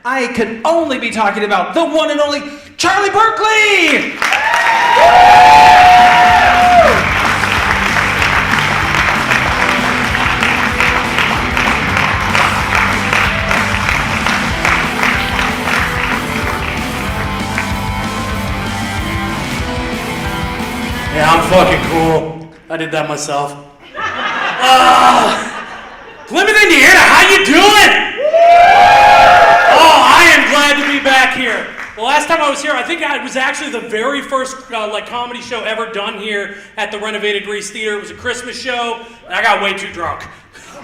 I could only be talking about the one and only Charlie Burkley! Yeah, I'm fucking cool. I did that myself. Plymouth, Indiana, how you doing? Oh, I am glad to be back here. The last time I was here, I think it was actually the very first comedy show ever done here at the renovated REES Theater. It was a Christmas show, and I got way too drunk.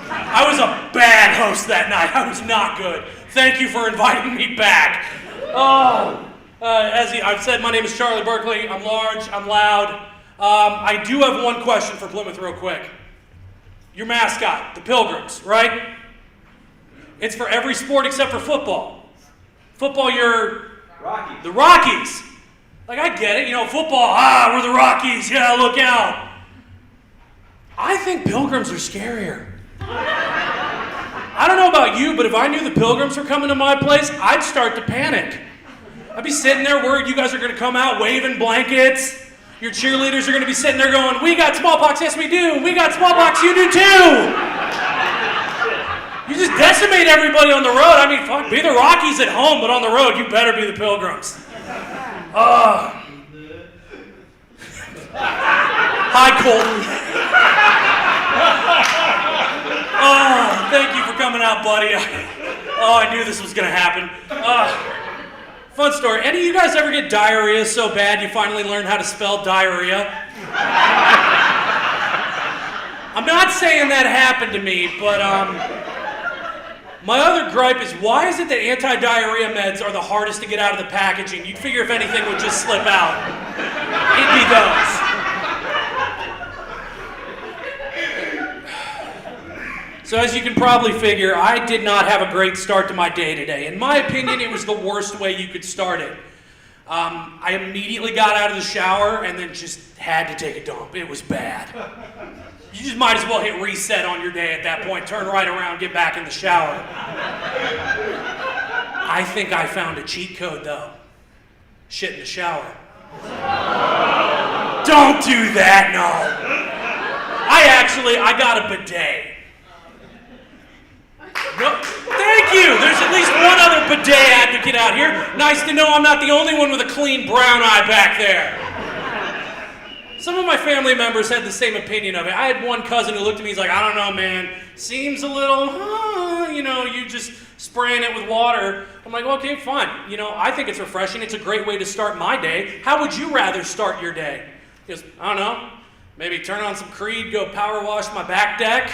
I was a bad host that night. I was not good. Thank you for inviting me back. As I've said, my name is Charlie Burkley. I'm large, I'm loud. I do have one question for Plymouth real quick. Your mascot, the Pilgrims, right? It's for every sport except for football. Football, you're... Rockies. The Rockies. Like, I get it, football, we're the Rockies, yeah, look out. I think Pilgrims are scarier. I don't know about you, but if I knew the Pilgrims were coming to my place, I'd start to panic. I'd be sitting there worried you guys are going to come out waving blankets. Your cheerleaders are going to be sitting there going, we got smallpox, yes we do. We got smallpox, you do too. You just decimate everybody on the road. I mean, fuck, be the Rockies at home, but on the road, you better be the Pilgrims. Hi, Colton. Thank you for coming out, buddy. I knew this was going to happen. Fun story. Any of you guys ever get diarrhea so bad you finally learn how to spell diarrhea? I'm not saying that happened to me, but my other gripe is, why is it that anti-diarrhea meds are the hardest to get out of the packaging? You'd figure if anything would just slip out. It'd be those. So as you can probably figure, I did not have a great start to my day today. In my opinion, it was the worst way you could start it. I immediately got out of the shower and then just had to take a dump. It was bad. You just might as well hit reset on your day at that point. Turn right around, get back in the shower. I think I found a cheat code though. Shit in the shower. Don't do that, no. I got a bidet. No, thank you. There's at least one other bidet advocate out here. Nice to know I'm not the only one with a clean brown eye back there. Some of my family members had the same opinion of it. I had one cousin who looked at me, he's like, I don't know, man. Seems a little, you just spraying it with water. I'm like, okay, fine. I think it's refreshing. It's a great way to start my day. How would you rather start your day? He goes, I don't know. Maybe turn on some Creed, go power wash my back deck.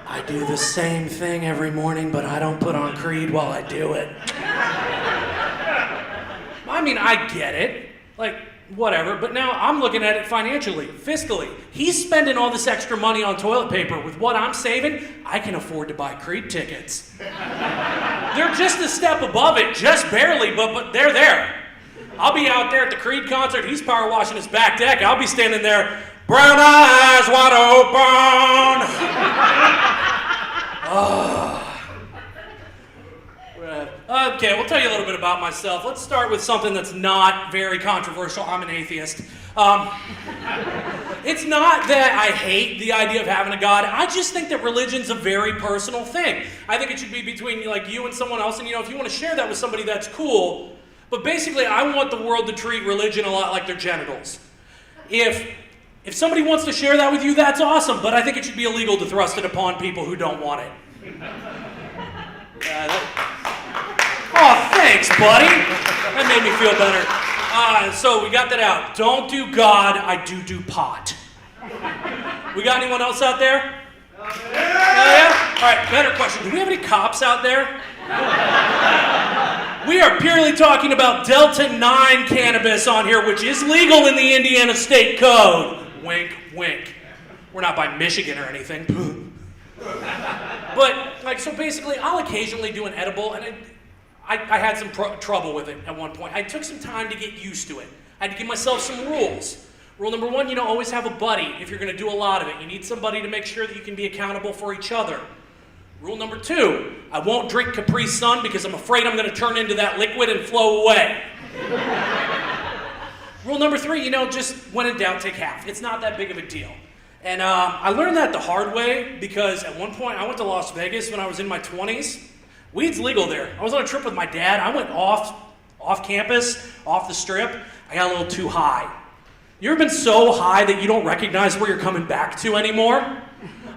I do the same thing every morning, but I don't put on Creed while I do it. I mean, I get it. Like, whatever. But now I'm looking at it financially, fiscally. He's spending all this extra money on toilet paper. With what I'm saving, I can afford to buy Creed tickets. They're just a step above it, just barely, but they're there. I'll be out there at the Creed concert. He's power washing his back deck. I'll be standing there, brown eyes wide open. Okay, we'll tell you a little bit about myself. Let's start with something that's not very controversial. I'm an atheist. It's not that I hate the idea of having a God. I just think that religion's a very personal thing. I think it should be between you and someone else, and if you want to share that with somebody, that's cool. But basically, I want the world to treat religion a lot like their genitals. If somebody wants to share that with you, that's awesome, but I think it should be illegal to thrust it upon people who don't want it. Oh, thanks, buddy. That made me feel better. So we got that out. Don't do God, I do pot. We got anyone else out there? Yeah? All right, better question. Do we have any cops out there? We are purely talking about Delta 9 cannabis on here, which is legal in the Indiana State Code. Wink, wink. We're not by Michigan or anything. But, so basically, I'll occasionally do an edible, and I had some trouble with it at one point. I took some time to get used to it. I had to give myself some rules. Rule number one, always have a buddy if you're going to do a lot of it. You need somebody to make sure that you can be accountable for each other. Rule number 2, I won't drink Capri Sun because I'm afraid I'm going to turn into that liquid and flow away. Rule number 3, just when in doubt, take half. It's not that big of a deal. And I learned that the hard way because at one point I went to Las Vegas when I was in my 20s. Weed's legal there. I was on a trip with my dad. I went off campus, off the strip. I got a little too high. You ever been so high that you don't recognize where you're coming back to anymore?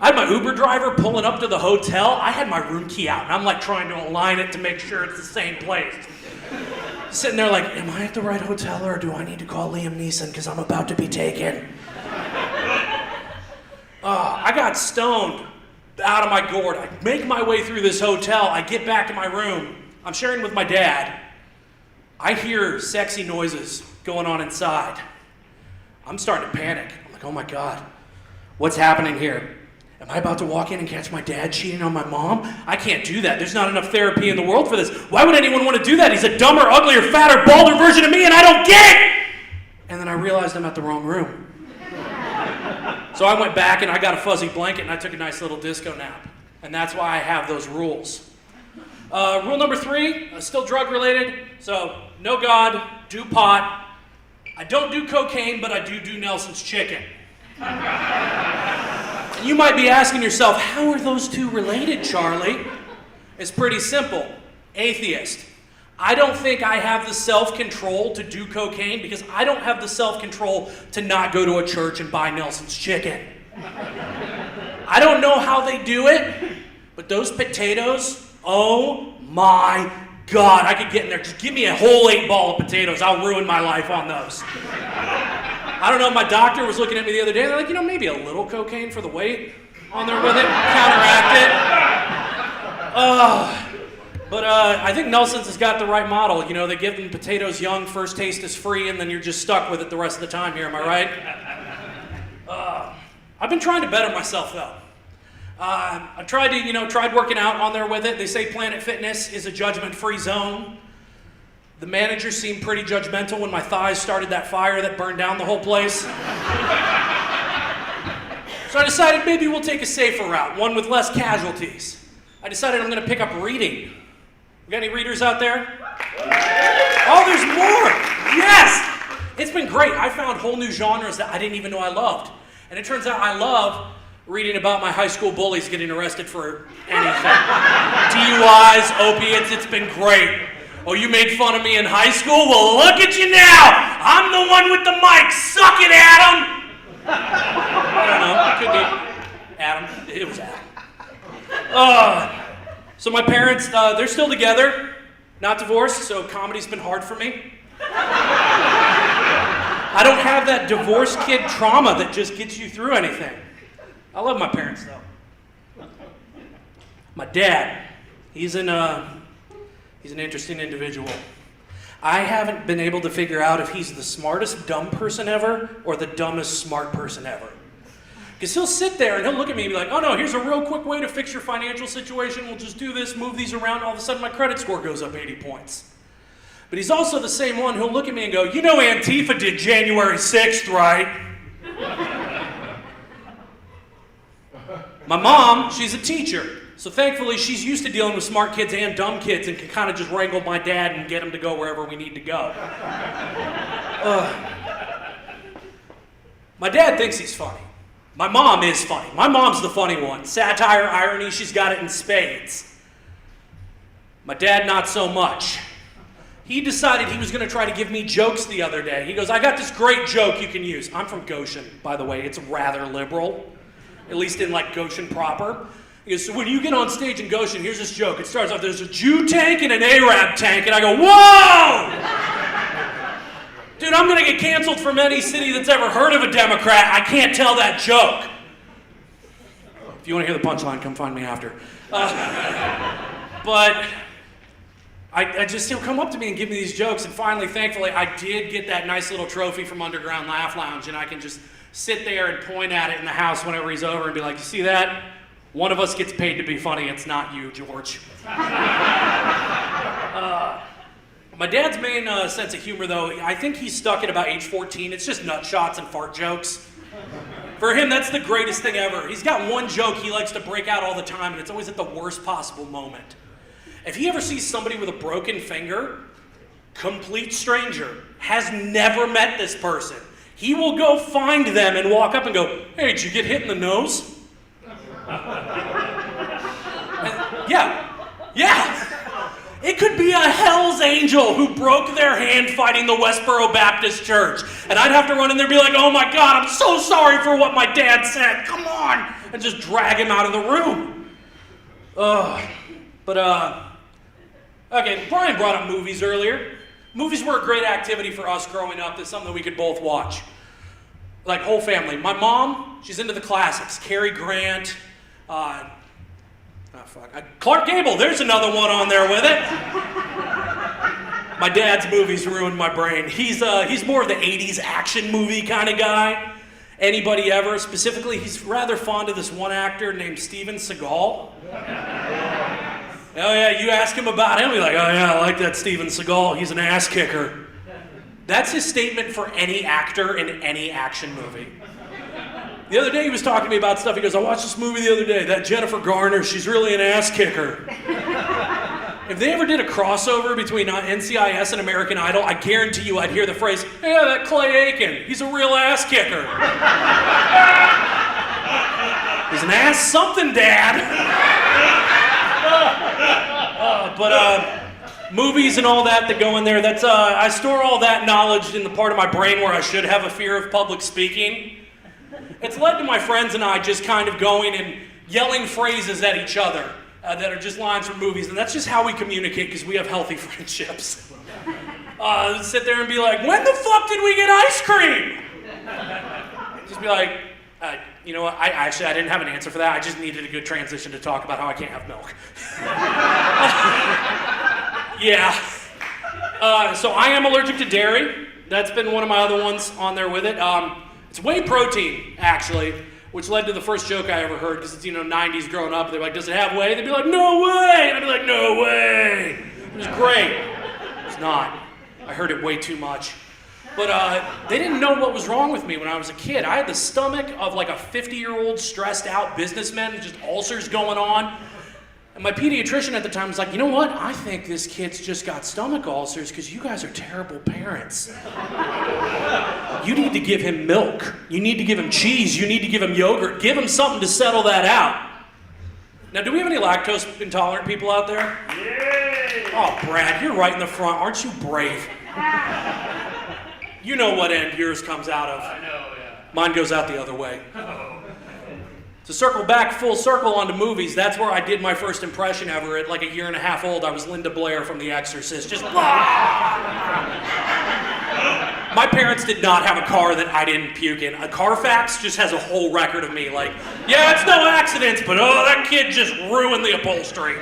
I had my Uber driver pulling up to the hotel. I had my room key out, and I'm like trying to align it to make sure it's the same place. Sitting there like, am I at the right hotel or do I need to call Liam Neeson because I'm about to be taken? I got stoned out of my gourd. I make my way through this hotel. I get back to my room. I'm sharing with my dad. I hear sexy noises going on inside. I'm starting to panic. I'm like, oh my God, what's happening here? Am I about to walk in and catch my dad cheating on my mom? I can't do that. There's not enough therapy in the world for this. Why would anyone want to do that? He's a dumber, uglier, fatter, balder version of me and I don't get it! And then I realized I'm at the wrong room. So I went back and I got a fuzzy blanket and I took a nice little disco nap. And that's why I have those rules. Rule number 3, still drug related. So, no God, do pot. I don't do cocaine, but I do Nelson's chicken. And you might be asking yourself, how are those two related, Charlie? It's pretty simple. Atheist. I don't think I have the self-control to do cocaine because I don't have the self-control to not go to a church and buy Nelson's chicken. I don't know how they do it, but those potatoes, oh my God, I could get in there. Just give me a whole 8-ball of potatoes. I'll ruin my life on those. I don't know, my doctor was looking at me the other day. They're like, maybe a little cocaine for the weight on there with it, counteract it. But I think Nelson's has got the right model. They give them potatoes young, first taste is free, and then you're just stuck with it the rest of the time here, am I right? I've been trying to better myself, though. I tried to, tried working out on there with it. They say Planet Fitness is a judgment-free zone. The manager seemed pretty judgmental when my thighs started that fire that burned down the whole place. So I decided maybe we'll take a safer route, one with less casualties. I decided I'm going to pick up reading. We got any readers out there? Oh, there's more! Yes! It's been great. I found whole new genres that I didn't even know I loved. And it turns out I love reading about my high school bullies getting arrested for anything. DUIs, opiates, it's been great. Oh, you made fun of me in high school? Well, look at you now! I'm the one with the mic! Suck it, Adam! I don't know, it could be Adam. It was Adam. So my parents, they're still together, not divorced, so comedy's been hard for me. I don't have that divorce kid trauma that just gets you through anything. I love my parents, though. My dad, he's an interesting individual. I haven't been able to figure out if he's the smartest dumb person ever or the dumbest smart person ever. Because he'll sit there and he'll look at me and be like, oh no, here's a real quick way to fix your financial situation. We'll just do this, move these around, all of a sudden my credit score goes up 80 points. But he's also the same one who'll look at me and go, Antifa did January 6th, right? My mom, she's a teacher. So thankfully, she's used to dealing with smart kids and dumb kids and can kind of just wrangle my dad and get him to go wherever we need to go. My dad thinks he's funny. My mom is funny. My mom's the funny one. Satire, irony, she's got it in spades. My dad, not so much. He decided he was going to try to give me jokes the other day. He goes, I got this great joke you can use. I'm from Goshen, by the way. It's rather liberal, at least in like Goshen proper. He goes, so when you get on stage in Goshen, here's this joke. It starts off, there's a Jew tank and an Arab tank. And I go, whoa! Dude, I'm going to get canceled from any city that's ever heard of a Democrat. I can't tell that joke. If you want to hear the punchline, come find me after. But he'll come up to me and give me these jokes. And finally, thankfully, I did get that nice little trophy from Underground Laugh Lounge. And I can just sit there and point at it in the house whenever he's over and be like, you see that? One of us gets paid to be funny. It's not you, George. My dad's main sense of humor, though, I think he's stuck at about age 14. It's just nut shots and fart jokes. For him, that's the greatest thing ever. He's got one joke he likes to break out all the time, and it's always at the worst possible moment. If he ever sees somebody with a broken finger, complete stranger, has never met this person, he will go find them and walk up and go, "Hey, did you get hit in the nose?" Yeah. It could be a Hell's Angel who broke their hand fighting the Westboro Baptist Church. And I'd have to run in there and be like, "Oh my God, I'm so sorry for what my dad said. Come on." And just drag him out of the room. Okay, Brian brought up movies earlier. Movies were a great activity for us growing up. That's something we could both watch. Like, whole family. My mom, she's into the classics. Cary Grant, Clark Gable, there's another one on there with it. My dad's movies ruined my brain. He's more of the 80s action movie kind of guy. Anybody ever? Specifically, he's rather fond of this one actor named Steven Seagal. Oh yeah, you ask him about him, he'll be like, "Oh yeah, I like that Steven Seagal, he's an ass kicker." That's his statement for any actor in any action movie. The other day he was talking to me about stuff. He goes, "I watched this movie the other day. That Jennifer Garner, she's really an ass kicker." If they ever did a crossover between NCIS and American Idol, I guarantee you I'd hear the phrase, "Yeah, that Clay Aiken, he's a real ass kicker." He's an ass something, Dad. Movies and all that go in there, that's, I store all that knowledge in the part of my brain where I should have a fear of public speaking. It's led to my friends and I just kind of going and yelling phrases at each other that are just lines from movies, and that's just how we communicate because we have healthy friendships. Sit there and be like, "When the fuck did we get ice cream?" Just be like, "You know what, I didn't have an answer for that. I just needed a good transition to talk about how I can't have milk." Yeah. So I am allergic to dairy. That's been one of my other ones on there with it. It's whey protein, actually, which led to the first joke I ever heard, because it's, 90s growing up. They're like, "Does it have whey?" They'd be like, "No way!" And I'd be like, "No way!" It was great. It's not. I heard it way too much. But they didn't know what was wrong with me when I was a kid. I had the stomach of like a 50-year-old stressed out businessman with just ulcers going on. And my pediatrician at the time was like, "You know what? I think this kid's just got stomach ulcers because you guys are terrible parents. You need to give him milk. You need to give him cheese. You need to give him yogurt. Give him something to settle that out." Now, do we have any lactose intolerant people out there? Yay! Oh, Brad, you're right in the front. Aren't you brave? You know what end yours comes out of. I know, yeah. Mine goes out the other way. To circle back full circle onto movies, that's where I did my first impression ever. At like a year and a half old, I was Linda Blair from The Exorcist. Just My parents did not have a car that I didn't puke in. A Carfax just has a whole record of me like, "Yeah, it's no accidents, but oh, that kid just ruined the upholstery."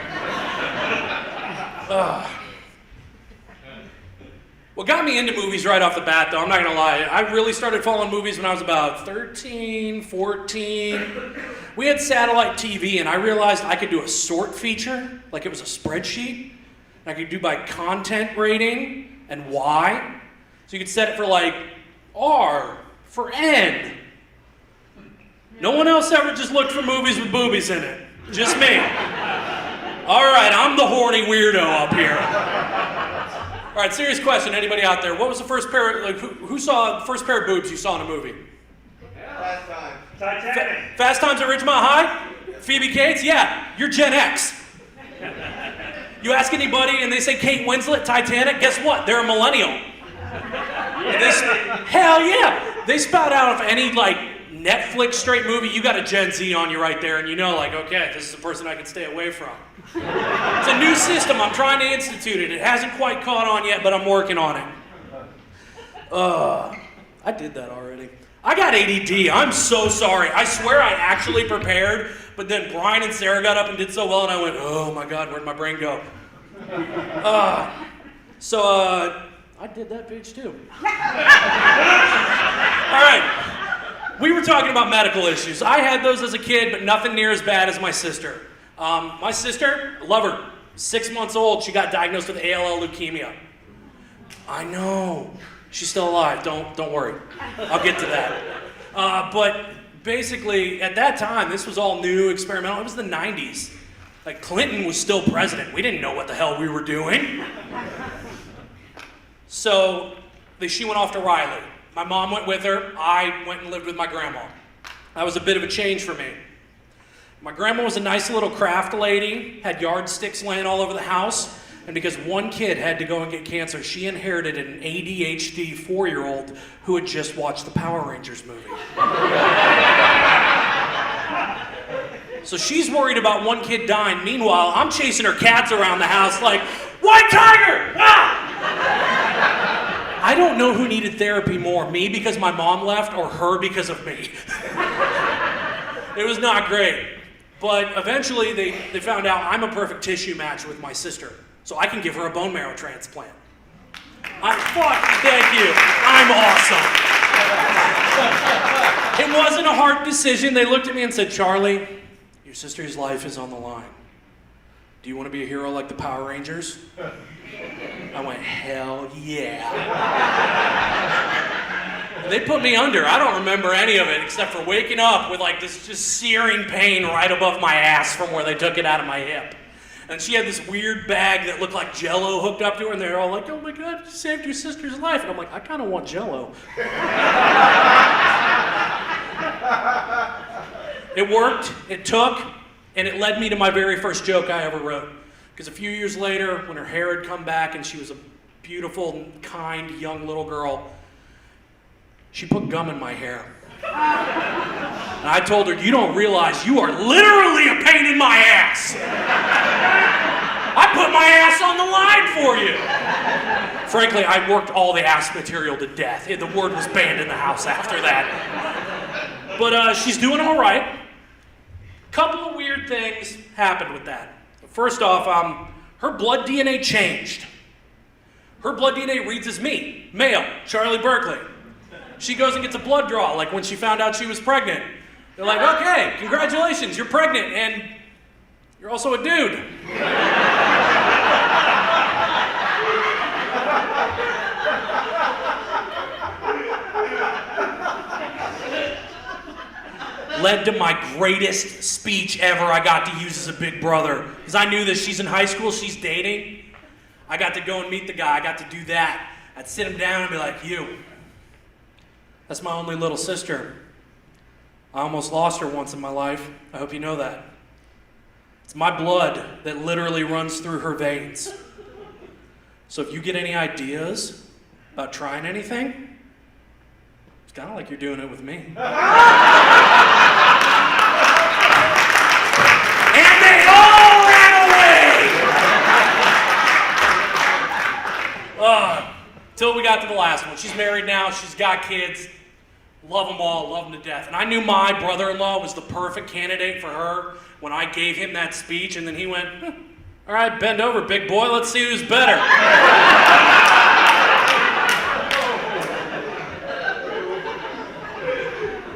What got me into movies right off the bat, though, I'm not gonna lie, I really started following movies when I was about 13, 14. We had satellite TV, and I realized I could do a sort feature, like it was a spreadsheet. I could do by content rating and Y. So you could set it for like R for N. No one else ever just looked for movies with boobies in it. Just me. All right, I'm the horny weirdo up here. All right, serious question. Anybody out there? What was the first pair? Who saw the first pair of boobs you saw in a movie? Fast Times. Titanic. Fast Times at Ridgemont High? Phoebe Cates? Yeah, you're Gen X. You ask anybody and they say Kate Winslet, Titanic, guess what? They're a millennial. Hell yeah! They spout out of any Netflix straight movie, you got a Gen Z on you right there, and you know, okay, this is a person I can stay away from. It's a new system. I'm trying to institute it. It hasn't quite caught on yet, but I'm working on it. I did that already. I got ADD. I'm so sorry. I swear I actually prepared, but then Brian and Sarah got up and did so well, and I went, "Oh my God, where'd my brain go?" I did that page too. All right. We were talking about medical issues. I had those as a kid, but nothing near as bad as my sister. My sister, I love her, 6 months old, she got diagnosed with ALL leukemia. I know. She's still alive. Don't worry. I'll get to that. But basically, at that time, this was all new, experimental. It was the 90s. Like, Clinton was still president. We didn't know what the hell we were doing. So, she went off to Riley. My mom went with her. I went and lived with my grandma. That was a bit of a change for me. My grandma was a nice little craft lady, had yardsticks laying all over the house, and because one kid had to go and get cancer, she inherited an ADHD 4-year-old who had just watched the Power Rangers movie. So she's worried about one kid dying. Meanwhile, I'm chasing her cats around the house like, white tiger! Ah! I don't know who needed therapy more, me because my mom left or her because of me. It was not great. But eventually they found out I'm a perfect tissue match with my sister, so I can give her a bone marrow transplant. Thank you. I'm awesome. It wasn't a hard decision. They looked at me and said, Charlie, your sister's life is on the line. Do you want to be a hero like the Power Rangers? I went, hell yeah. They put me under. I don't remember any of it except for waking up with like this just searing pain right above my ass from where they took it out of my hip. And she had this weird bag that looked like Jell-O hooked up to her, and they were all like, oh my God, you saved your sister's life. And I'm like, I kind of want Jell-O. It worked, it took, and it led me to my very first joke I ever wrote. Because a few years later, when her hair had come back and she was a beautiful, kind, young little girl, she put gum in my hair. And I told her, you don't realize you are literally a pain in my ass. I put my ass on the line for you. Frankly, I worked all the ass material to death. The word was banned in the house after that. But she's doing all right. Couple of weird things happened with that. First off, her blood DNA changed. Her blood DNA reads as me, male, Charlie Burkley. She goes and gets a blood draw, like when she found out she was pregnant. They're like, okay, congratulations, you're pregnant, and you're also a dude. Led to my greatest speech ever I got to use as a big brother. Because I knew that she's in high school, she's dating. I got to go and meet the guy, I got to do that. I'd sit him down and be like, you, that's my only little sister. I almost lost her once in my life. I hope you know that. It's my blood that literally runs through her veins. So if you get any ideas about trying anything, it's kind of like you're doing it with me. And they all ran away! Till we got to the last one. She's married now, she's got kids. Love them all, love them to death. And I knew my brother-in-law was the perfect candidate for her when I gave him that speech, and then he went, all right, bend over, big boy, let's see who's better.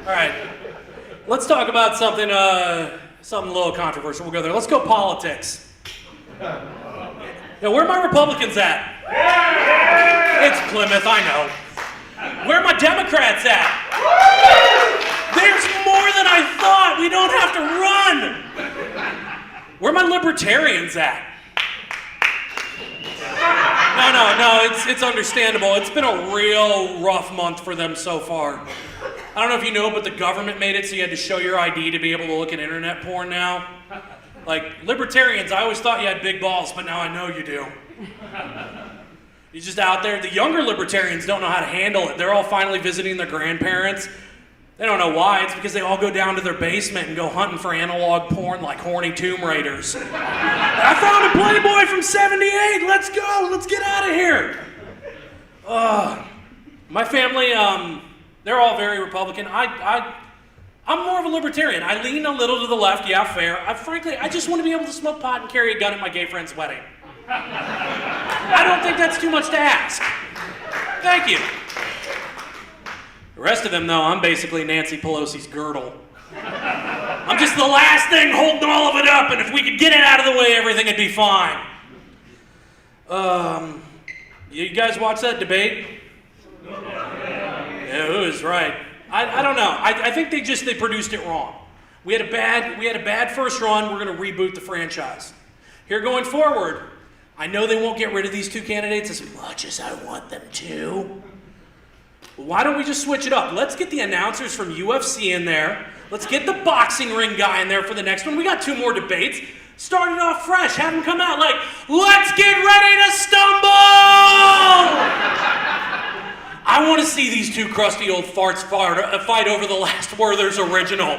All right, let's talk about something a little controversial. We'll go there. Let's go politics. Now, where are my Republicans at? It's Plymouth, I know. Where are my Democrats at? There's more than I thought. We don't have to run. Where are my Libertarians at? No, it's understandable. It's been a real rough month for them so far. I don't know if you know, but the government made it so you had to show your ID to be able to look at internet porn now. Like, Libertarians, I always thought you had big balls, but now I know you do. You're just out there. The younger Libertarians don't know how to handle it. They're all finally visiting their grandparents. They don't know why. It's because they all go down to their basement and go hunting for analog porn like horny Tomb Raiders. I found a Playboy from '78. Let's go. Let's get out of here. My family, they're all very Republican. I'm more of a libertarian. I lean a little to the left, yeah, fair. Frankly, I just want to be able to smoke pot and carry a gun at my gay friend's wedding. I don't think that's too much to ask. Thank you. The rest of them, though, I'm basically Nancy Pelosi's girdle. I'm just the last thing holding all of it up, and if we could get it out of the way, everything would be fine. You guys watch that debate? Yeah, who is right? I don't know. I think they produced it wrong. We had a bad first run. We're going to reboot the franchise. Here going forward, I know they won't get rid of these two candidates as much as I want them to. Why don't we just switch it up? Let's get the announcers from UFC in there. Let's get the boxing ring guy in there for the next one. We got 2 more debates. Start it off fresh. Have them come out like, let's get ready to stumble! I want to see these 2 crusty old farts fight over the last Werther's original.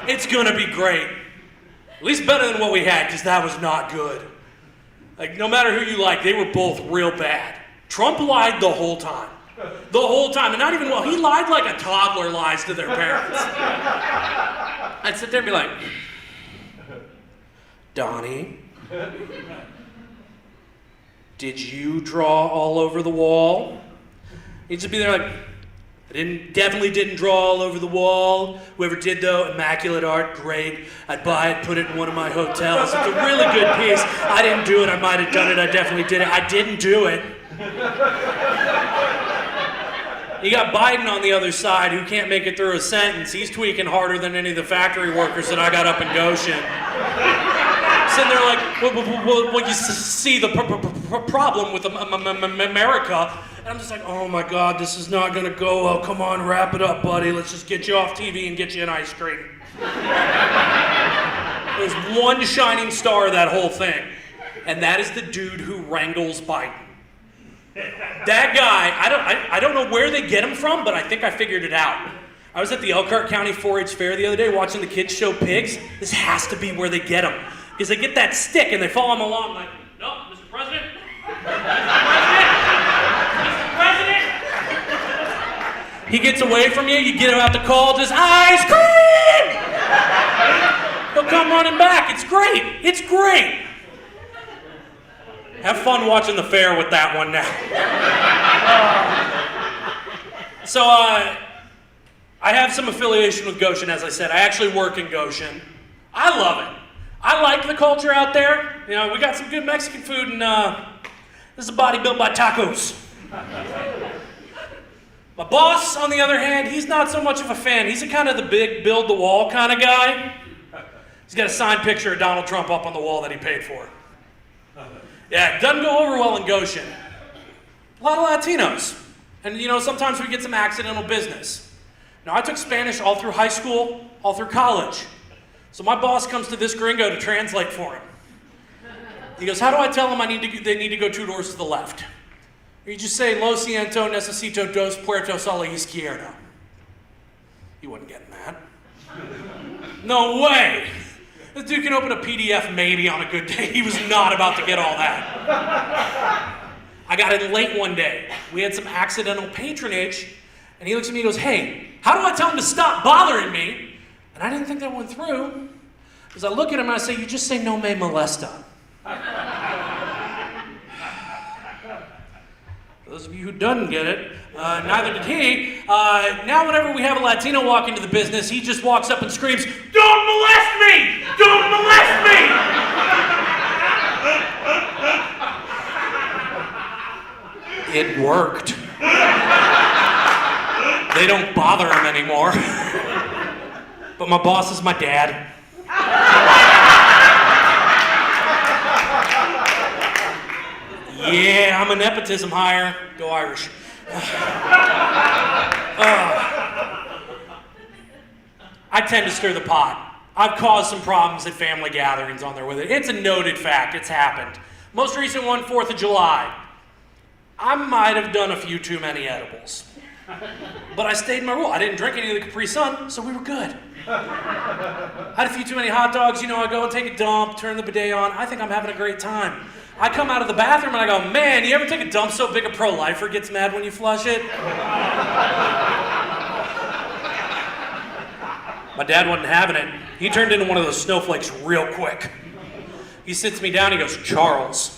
It's going to be great. At least better than what we had, because that was not good. Like, no matter who you like, they were both real bad. Trump lied the whole time. The whole time, and not even well. He lied like a toddler lies to their parents. I'd sit there and be like, Donnie, did you draw all over the wall? He'd just be there like, definitely didn't draw all over the wall. Whoever did though, immaculate art, great. I'd buy it, put it in one of my hotels. It's a really good piece. I didn't do it, I might have done it, I definitely did it. I didn't do it. You got Biden on the other side who can't make it through a sentence. He's tweaking harder than any of the factory workers that I got up in Goshen. Sitting there like, well you see the problem with America. And I'm just like, oh my God, this is not gonna go well. Come on, wrap it up, buddy. Let's just get you off TV and get you an ice cream. There's one shining star of that whole thing, and that is the dude who wrangles Biden. That guy, I don't know where they get him from, but I think I figured it out. I was at the Elkhart County 4-H Fair the other day watching the kids show pigs. This has to be where they get him. Because they get that stick and they follow him along like, no, Mr. President, Mr. President. He gets away from you, you get him out the call, just ice cream! He'll come running back. It's great. It's great. Have fun watching the fair with that one now. So I have some affiliation with Goshen, as I said. I actually work in Goshen. I love it. I like the culture out there. You know, we got some good Mexican food, and this is a body built by tacos. My boss, on the other hand, he's not so much of a fan. He's a kind of the big build the wall kind of guy. He's got a signed picture of Donald Trump up on the wall that he paid for. Yeah, it doesn't go over well in Goshen. A lot of Latinos. And you know, sometimes we get some accidental business. Now, I took Spanish all through high school, all through college. So my boss comes to this gringo to translate for him. He goes, how do I tell them they need to go 2 doors to the left? Or you just say, Lo siento, necesito dos puertos a la izquierda. He wasn't getting that. No way! This dude can open a PDF maybe on a good day. He was not about to get all that. I got in late one day. We had some accidental patronage, and he looks at me and goes, hey, how do I tell him to stop bothering me? And I didn't think that went through, because I look at him and I say, you just say no me molesta. For those of you who doesn't get it, neither did he. Now whenever we have a Latino walk into the business, he just walks up and screams, don't molest me! Don't molest me! It worked. They don't bother him anymore. But my boss is my dad. Yeah, I'm a nepotism hire. Go Irish. I tend to stir the pot. I've caused some problems at family gatherings on there with it. It's a noted fact. It's happened. Most recent one, 4th of July. I might have done a few too many edibles. But I stayed in my rule. I didn't drink any of the Capri Sun, so we were good. I had a few too many hot dogs. You know, I go and take a dump, turn the bidet on. I think I'm having a great time. I come out of the bathroom and I go, man, you ever take a dump so big a pro-lifer gets mad when you flush it? My dad wasn't having it. He turned into one of those snowflakes real quick. He sits me down, he goes, Charles.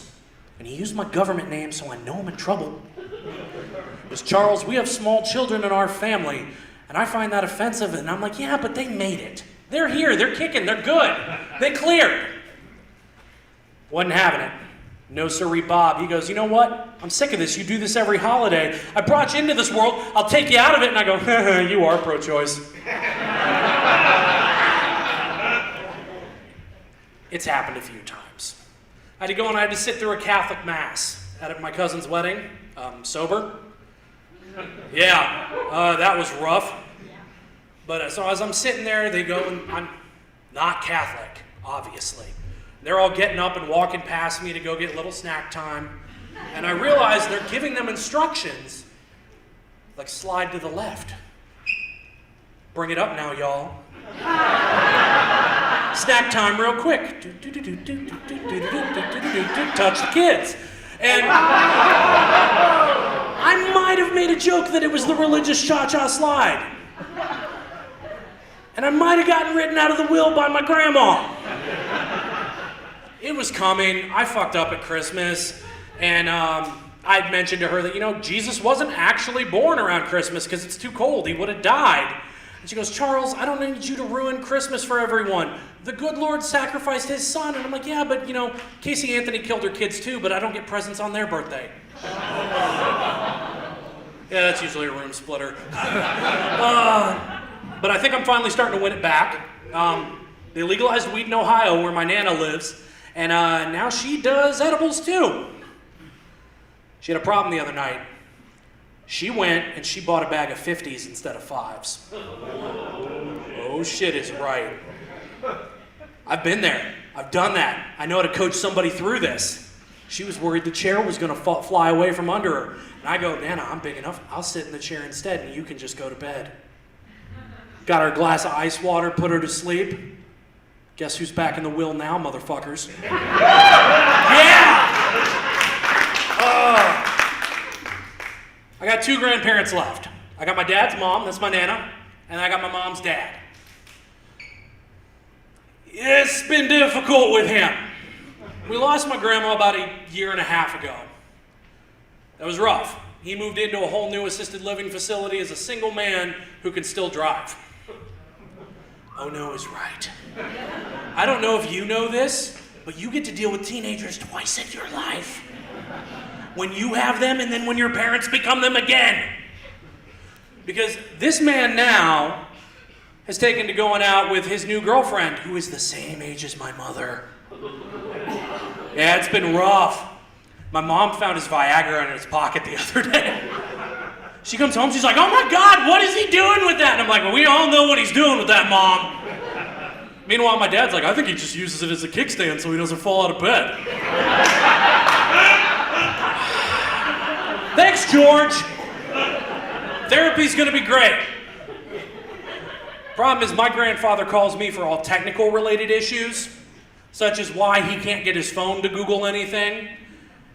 And he used my government name, so I know I'm in trouble. He goes, Charles, we have small children in our family, and I find that offensive. And I'm like, yeah, but they made it. They're here, they're kicking, they're good. They cleared. Wasn't having it. No sirree, Bob. He goes, you know what? I'm sick of this. You do this every holiday. I brought you into this world. I'll take you out of it. And I go, you are pro-choice. It's happened a few times. I had to go and I had to sit through a Catholic mass at my cousin's wedding, sober. Yeah, that was rough. But so as I'm sitting there, they go, and I'm not Catholic, obviously. They're all getting up and walking past me to go get a little snack time. And I realize they're giving them instructions, like slide to the left. Bring it up now, y'all. Snack time real quick. Touch the kids. And I might have made a joke that it was the religious cha-cha slide. And I might have gotten written out of the will by my grandma. It was coming. I fucked up at Christmas. And I'd mentioned to her that, Jesus wasn't actually born around Christmas because it's too cold. He would have died. And she goes, Charles, I don't need you to ruin Christmas for everyone. The good Lord sacrificed his son. And I'm like, yeah, but, Casey Anthony killed her kids too, but I don't get presents on their birthday. Yeah, that's usually a room splitter. But I think I'm finally starting to win it back. They legalized weed in Ohio, where my Nana lives, and now she does edibles too. She had a problem the other night. She went and she bought a bag of 50s instead of 5s. Oh, shit is right. I've been there. I've done that. I know how to coach somebody through this. She was worried the chair was going to fly away from under her. And I go, Nana, I'm big enough. I'll sit in the chair instead and you can just go to bed. Got her a glass of ice water, put her to sleep. Guess who's back in the will now, motherfuckers? Yeah! I got 2 grandparents left. I got my dad's mom, that's my Nana, and I got my mom's dad. It's been difficult with him. We lost my grandma about a year and a half ago. That was rough. He moved into a whole new assisted living facility as a single man who can still drive. Oh no is right. I don't know if you know this, but you get to deal with teenagers twice in your life. When you have them and then when your parents become them again. Because this man now has taken to going out with his new girlfriend, who is the same age as my mother. Yeah, it's been rough. My mom found his Viagra in his pocket the other day. She comes home, she's like, oh my God, what is he doing with that? And I'm like, well, we all know what he's doing with that, Mom. Meanwhile, my dad's like, I think he just uses it as a kickstand so he doesn't fall out of bed. Thanks, George. Therapy's gonna be great. Problem is, my grandfather calls me for all technical related issues, such as why he can't get his phone to Google anything.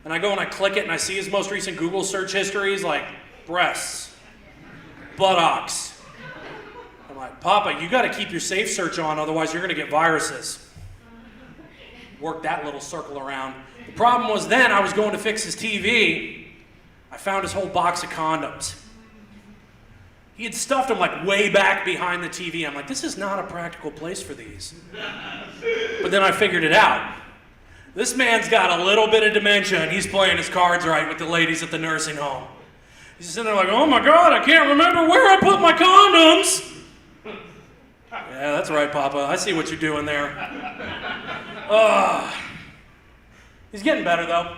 And I go and I click it and I see his most recent Google search history is like breasts, buttocks. I'm like, Papa, you gotta keep your safe search on, otherwise you're gonna get viruses. Work that little circle around. The problem was then I was going to fix his TV. I found his whole box of condoms. He had stuffed them like way back behind the TV. I'm like, this is not a practical place for these. But then I figured it out. This man's got a little bit of dementia and he's playing his cards right with the ladies at the nursing home. He's sitting there like, oh my God, I can't remember where I put my condoms. Yeah, that's right, Papa. I see what you're doing there. He's getting better though.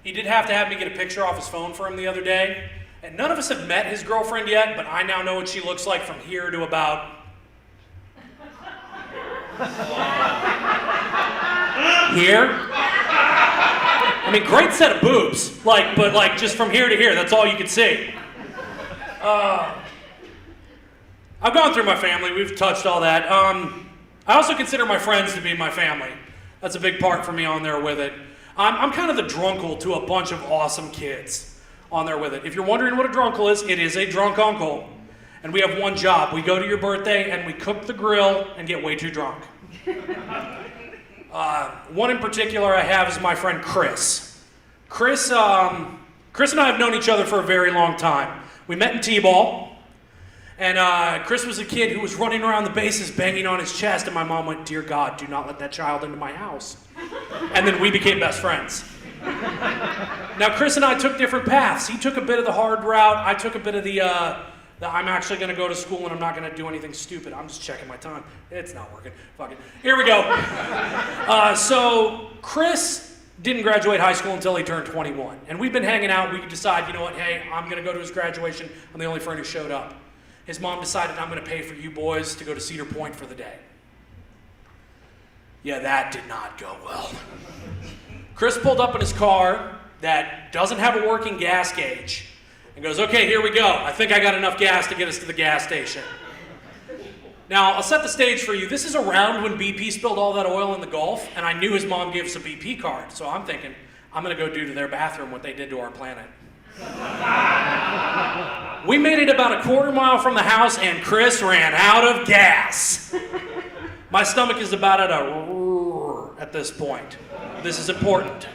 He did have to have me get a picture off his phone for him the other day. And none of us have met his girlfriend yet, but I now know what she looks like from here to about... here? I mean, great set of boobs. But just from here to here, that's all you can see. I've gone through my family, we've touched all that. I also consider my friends to be my family. That's a big part for me on there with it. I'm kind of the drunkle to a bunch of awesome kids on there with it. If you're wondering what a drunkle is, it is a drunk uncle. And we have one job. We go to your birthday and we cook the grill and get way too drunk. One in particular I have is my friend Chris. Chris and I have known each other for a very long time. We met in T-ball, And Chris was a kid who was running around the bases banging on his chest, and my mom went, "Dear God, do not let that child into my house." And then we became best friends. Now, Chris and I took different paths. He took a bit of the hard route. I took a bit of the I'm actually going to go to school and I'm not going to do anything stupid. I'm just checking my time. It's not working. Fuck it. Here we go. So Chris didn't graduate high school until he turned 21. And we've been hanging out. We could decide, you know what, hey, I'm going to go to his graduation. I'm the only friend who showed up. His mom decided, I'm going to pay for you boys to go to Cedar Point for the day. Yeah, that did not go well. Chris pulled up in his car that doesn't have a working gas gauge and goes, okay, here we go. I think I got enough gas to get us to the gas station. Now, I'll set the stage for you. This is around when BP spilled all that oil in the Gulf, and I knew his mom gave us a BP card. So I'm thinking, I'm going to go do to their bathroom what they did to our planet. We made it about a quarter mile from the house, and Chris ran out of gas. My stomach is about at a roar at this point. This is important.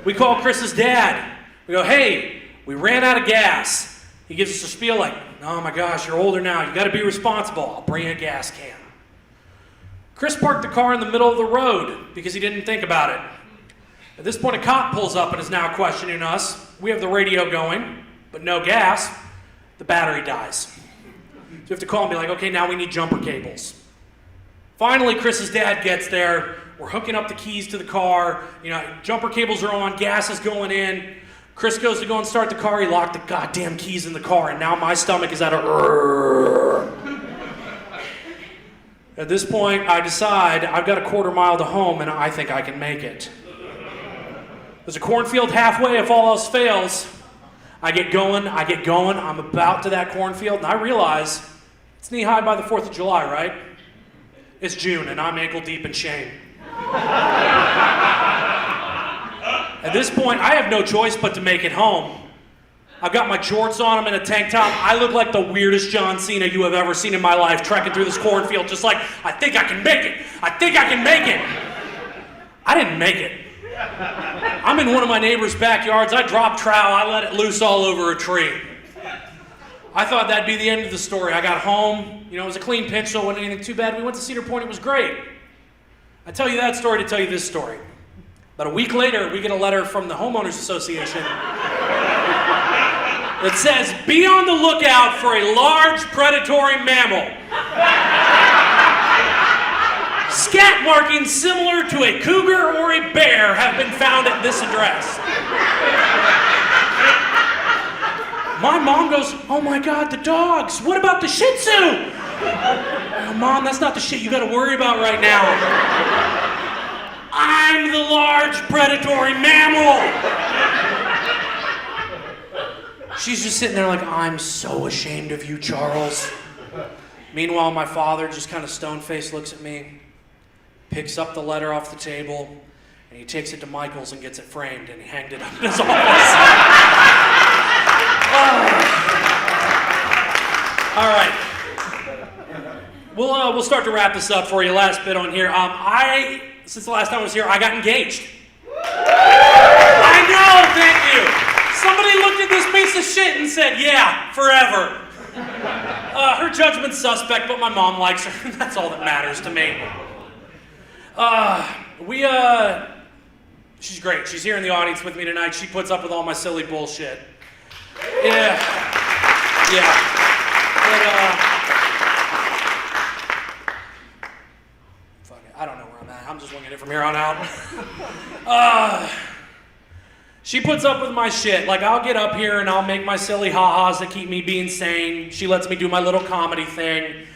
We call Chris's dad. We go, hey, we ran out of gas. He gives us a spiel like, oh my gosh, you're older now. You got to be responsible. I'll bring you a gas can. Chris parked the car in the middle of the road because he didn't think about it. At this point, a cop pulls up and is now questioning us. We have the radio going, but no gas. The battery dies. So we have to call and be like, okay, now we need jumper cables. Finally, Chris's dad gets there. We're hooking up the keys to the car. You know, jumper cables are on, gas is going in. Chris goes to go and start the car. He locked the goddamn keys in the car, and now my stomach is at a... At this point, I decide I've got a quarter mile to home, and I think I can make it. There's a cornfield halfway if all else fails. I get going. I'm about to that cornfield, and I realize it's knee-high by the 4th of July, right? It's June, and I'm ankle-deep in shame. At this point, I have no choice but to make it home. I've got my jorts on, I'm in a tank top. I look like the weirdest John Cena you have ever seen in my life, trekking through this cornfield, just like, I think I can make it. I think I can make it. I didn't make it. I'm in one of my neighbor's backyards. I dropped trowel. I let it loose all over a tree. I thought that'd be the end of the story. I got home. You know, it was a clean pinch, so it wasn't anything too bad. We went to Cedar Point. It was great. I tell you that story to tell you this story. About a week later, we get a letter from the Homeowners Association that says, be on the lookout for a large predatory mammal. Scat markings similar to a cougar or a bear have been found at this address. My mom goes, oh my God, the dogs. What about the Shih Tzu? Oh, Mom, that's not the shit you gotta worry about right now. I'm the large predatory mammal. She's just sitting there like, I'm so ashamed of you, Charles. Meanwhile, my father just kind of stone-faced looks at me, picks up the letter off the table, and he takes it to Michael's and gets it framed, and he hanged it up in his office. All right. We'll start to wrap this up for you. Last bit on here. Since the last time I was here, I got engaged. I know, thank you. Somebody looked at this piece of shit and said, yeah, forever. Her judgment's suspect, but my mom likes her. That's all that matters to me. She's great. She's here in the audience with me tonight. She puts up with all my silly bullshit. Yeah. Fuck it. I don't know where I'm at. I'm just winging it from here on out. She puts up with my shit. Like, I'll get up here and I'll make my silly ha-has that keep me being sane. She lets me do my little comedy thing.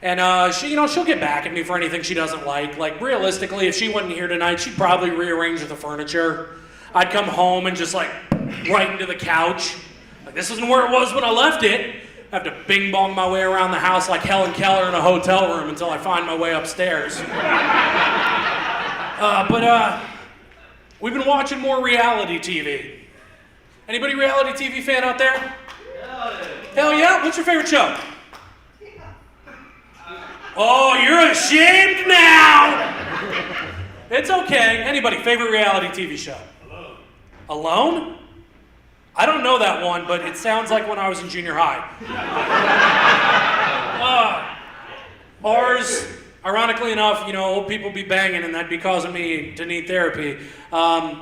And she'll get back at me for anything she doesn't like. Like, realistically, if she wasn't here tonight, she'd probably rearrange the furniture. I'd come home and just, like, right into the couch. Like, this isn't where it was when I left it. I have to bing-bong my way around the house like Helen Keller in a hotel room until I find my way upstairs. We've been watching more reality TV. Anybody reality TV fan out there? Hell yeah? What's your favorite show? Oh, you're ashamed now! It's okay. Anybody, favorite reality TV show? Alone? I don't know that one, but it sounds like when I was in junior high. Ours, ironically enough, old people be banging and that'd be causing me to need therapy,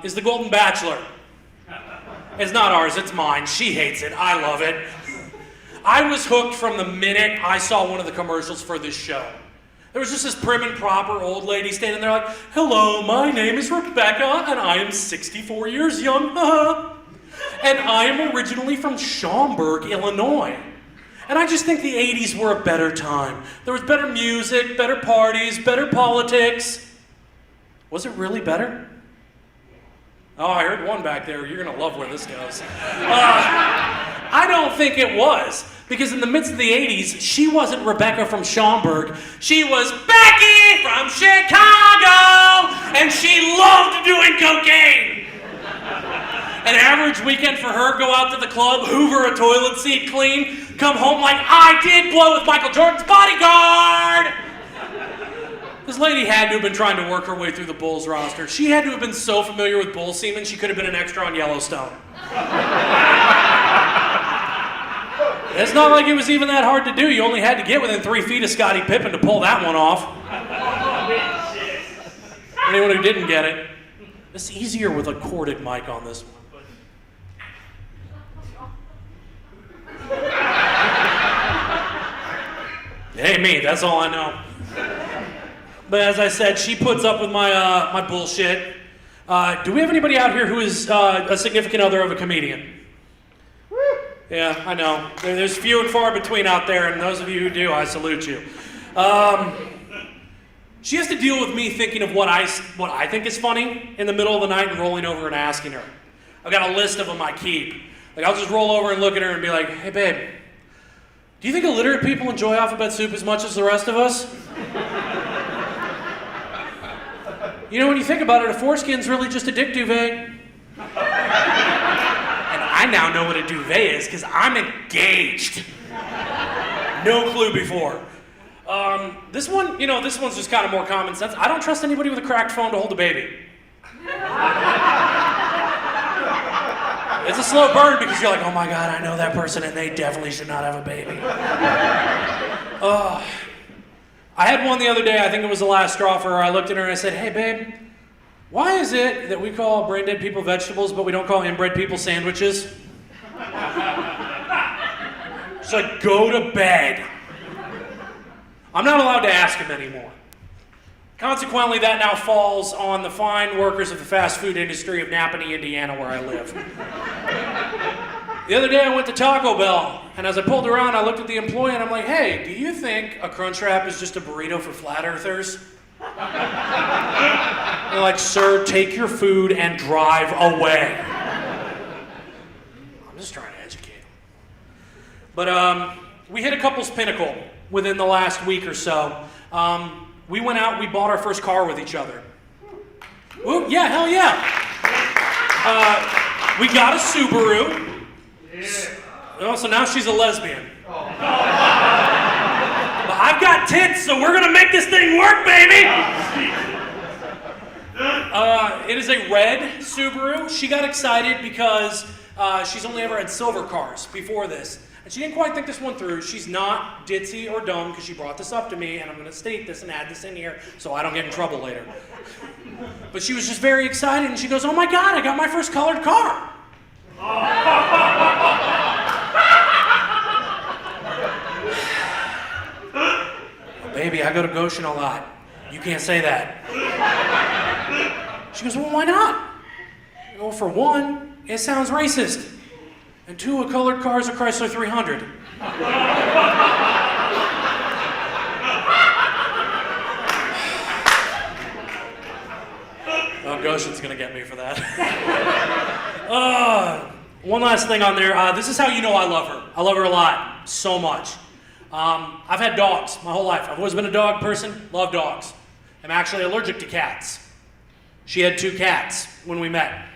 is the Golden Bachelor. It's not ours, it's mine. She hates it, I love it. I was hooked from the minute I saw one of the commercials for this show. There was just this prim and proper old lady standing there like, hello, my name is Rebecca and I am 64 years young, and I am originally from Schaumburg, Illinois. And I just think the 80s were a better time. There was better music, better parties, better politics. Was it really better? Oh, I heard one back there. You're gonna love where this goes. I don't think it was, because in the midst of the 80s, she wasn't Rebecca from Schaumburg. She was Becky from Chicago, and she loved doing cocaine. An average weekend for her, go out to the club, hoover a toilet seat clean, come home like I did blow with Michael Jordan's bodyguard. This lady had to have been trying to work her way through the Bulls roster. She had to have been so familiar with bull semen, she could have been an extra on Yellowstone. It's not like it was even that hard to do. You only had to get within 3 feet of Scottie Pippen to pull that one off. Anyone who didn't get it, it's easier with a corded mic on this one. It ain't me, that's all I know. But as I said, she puts up with my bullshit. Do we have anybody out here who is a significant other of a comedian? Yeah, I know. There's few and far between out there, and those of you who do, I salute you. She has to deal with me thinking of what I think is funny in the middle of the night and rolling over and asking her. I've got a list of them I keep. Like, I'll just roll over and look at her and be like, hey babe, do you think illiterate people enjoy alphabet soup as much as the rest of us? When you think about it, a foreskin's really just a dick duvet. And I now know what a duvet is because I'm engaged. No clue before. This one, this one's just kind of more common sense. I don't trust anybody with a cracked phone to hold a baby. It's a slow burn because you're like, oh my God, I know that person and they definitely should not have a baby. I had one the other day, I think it was the last straw for her. I looked at her and I said, hey babe, why is it that we call brain dead people vegetables, but we don't call inbred people sandwiches? She's like, go to bed. I'm not allowed to ask him anymore. Consequently, that now falls on the fine workers of the fast food industry of Napanee, Indiana, where I live. The other day I went to Taco Bell, and as I pulled around, I looked at the employee and I'm like, hey, do you think a Crunchwrap is just a burrito for flat earthers? They're like, sir, take your food and drive away. I'm just trying to educate them. But we hit a couple's pinnacle within the last week or so. We went out, we bought our first car with each other. Ooh, yeah, hell yeah. We got a Subaru. Oh, so now she's a lesbian. But I've got tits, so we're gonna make this thing work, baby! It is a red Subaru. She got excited because she's only ever had silver cars before this. And she didn't quite think this one through. She's not ditzy or dumb because she brought this up to me, and I'm gonna state this and add this in here so I don't get in trouble later. But she was just very excited, and she goes, oh my God, I got my first colored car. Baby, I go to Goshen a lot. You can't say that. She goes, well, why not? Well, for one, it sounds racist. And two, a colored car is a Chrysler 300. Oh, Goshen's gonna get me for that. One last thing on there. This is how you know I love her. I love her a lot, so much. I've had dogs my whole life. I've always been a dog person, love dogs. I'm actually allergic to cats. She had 2 cats when we met.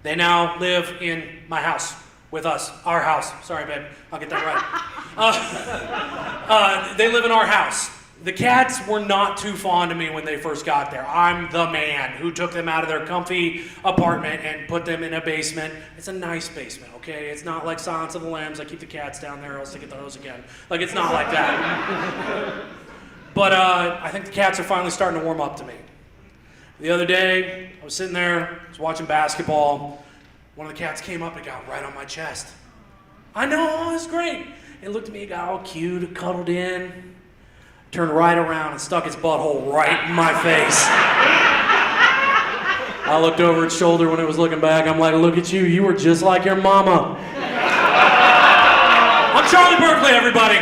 They now live in my house with us, our house. Sorry, babe, I'll get that right. They live in our house. The cats were not too fond of me when they first got there. I'm the man who took them out of their comfy apartment and put them in a basement. It's a nice basement, okay? It's not like Silence of the Lambs. I keep the cats down there, else I get the hose again. Like, it's not like that. But I think the cats are finally starting to warm up to me. The other day, I was sitting there, I was watching basketball. One of the cats came up and got right on my chest. I know, it was great. It looked at me, got all cute, cuddled in, turned right around and stuck its butthole right in my face. I looked over its shoulder when it was looking back. I'm like, look at you, you were just like your mama. I'm Charlie Burkley, everybody.